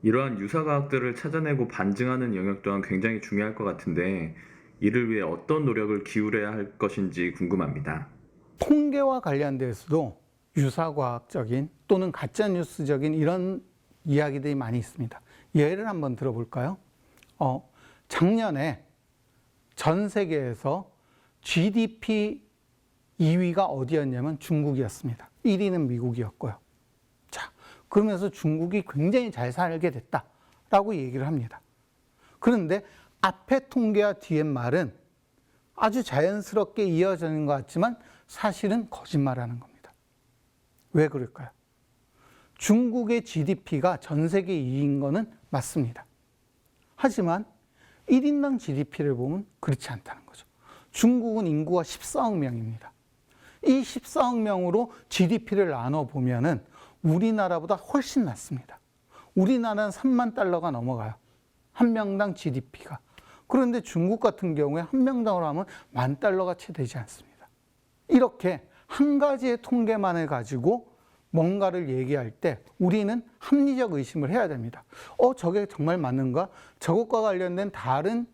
이러한 유사과학들을 찾아내고 반증하는 영역 또한 굉장히 중요할 것 같은데, 이를 위해 어떤 노력을 기울여야 할 것인지 궁금합니다. 통계와 관련돼서도 유사과학적인 또는 가짜뉴스적인 이런 이야기들이 많이 있습니다. 예를 한번 들어볼까요? 작년에 전 세계에서 GDP 2위가 어디였냐면 중국이었습니다. 1위는 미국이었고요. 자, 그러면서 중국이 굉장히 잘 살게 됐다라고 얘기를 합니다. 그런데 앞에 통계와 뒤에 말은 아주 자연스럽게 이어지는 것 같지만 사실은 거짓말하는 겁니다. 왜 그럴까요? 중국의 GDP가 전 세계 2위인 거는 맞습니다. 하지만 1인당 GDP를 보면 그렇지 않다는 거죠. 중국은 인구가 14억 명입니다. 이 14억 명으로 GDP를 나눠보면은 우리나라보다 훨씬 낮습니다. 우리나라는 3만 달러가 넘어가요. 한 명당 GDP가. 그런데 중국 같은 경우에 한 명당으로 하면 10,000달러가 채 되지 않습니다. 이렇게 한 가지의 통계만을 가지고 뭔가를 얘기할 때 우리는 합리적 의심을 해야 됩니다. 저게 정말 맞는가? 저것과 관련된 다른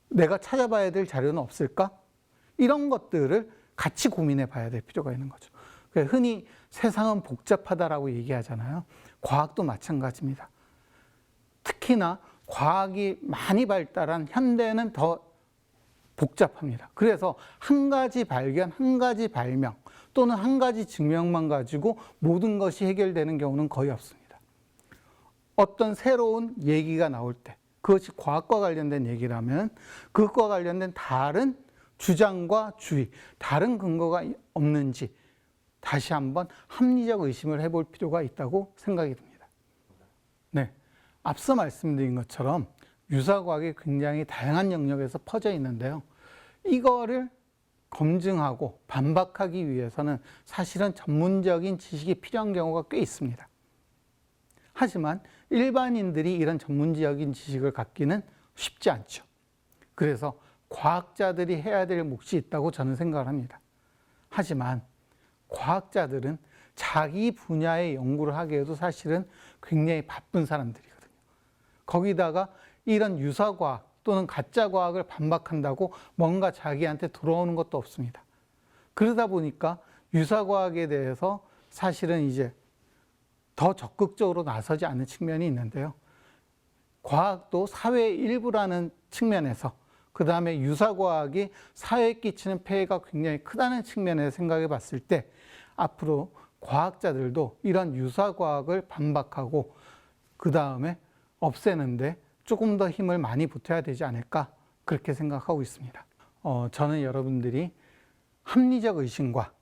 내가 찾아봐야 될 자료는 없을까? 이런 것들을 같이 고민해 봐야 될 필요가 있는 거죠. 흔히 세상은 복잡하다라고 얘기하잖아요. 과학도 마찬가지입니다. 특히나 과학이 많이 발달한 현대는 더 복잡합니다. 그래서 한 가지 발견, 한 가지 발명 또는 한 가지 증명만 가지고 모든 것이 해결되는 경우는 거의 없습니다. 어떤 새로운 얘기가 나올 때 그것이 과학과 관련된 얘기라면 그것과 관련된 다른 주장과 주의, 다른 근거가 없는지 다시 한번 합리적 의심을 해볼 필요가 있다고 생각이 듭니다. 네, 앞서 말씀드린 것처럼 유사과학이 굉장히 다양한 영역에서 퍼져 있는데요. 이거를 검증하고 반박하기 위해서는 사실은 전문적인 지식이 필요한 경우가 꽤 있습니다. 하지만 일반인들이 이런 전문적인 지식을 갖기는 쉽지 않죠. 그래서 과학자들이 해야 될 몫이 있다고 저는 생각을 합니다. 하지만 과학자들은 자기 분야의 연구를 하기에도 사실은 굉장히 바쁜 사람들이거든요. 거기다가 이런 유사과학 또는 가짜과학을 반박한다고 뭔가 자기한테 들어오는 것도 없습니다. 그러다 보니까 유사과학에 대해서 사실은 이제 더 적극적으로 나서지 않는 측면이 있는데요. 과학도 사회의 일부라는 측면에서 그 다음에 유사과학이 사회에 끼치는 폐해가 굉장히 크다는 측면에서 생각해 봤을 때 앞으로 과학자들도 이런 유사과학을 반박하고 그 다음에 없애는데 조금 더 힘을 많이 보태야 되지 않을까 그렇게 생각하고 있습니다. 저는 여러분들이 합리적 의심과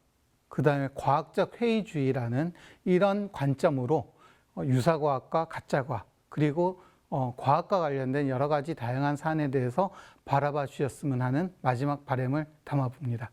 그 다음에 과학적 회의주의라는 이런 관점으로 유사과학과 가짜과학 그리고 과학과 관련된 여러 가지 다양한 사안에 대해서 바라봐 주셨으면 하는 마지막 바람을 담아봅니다.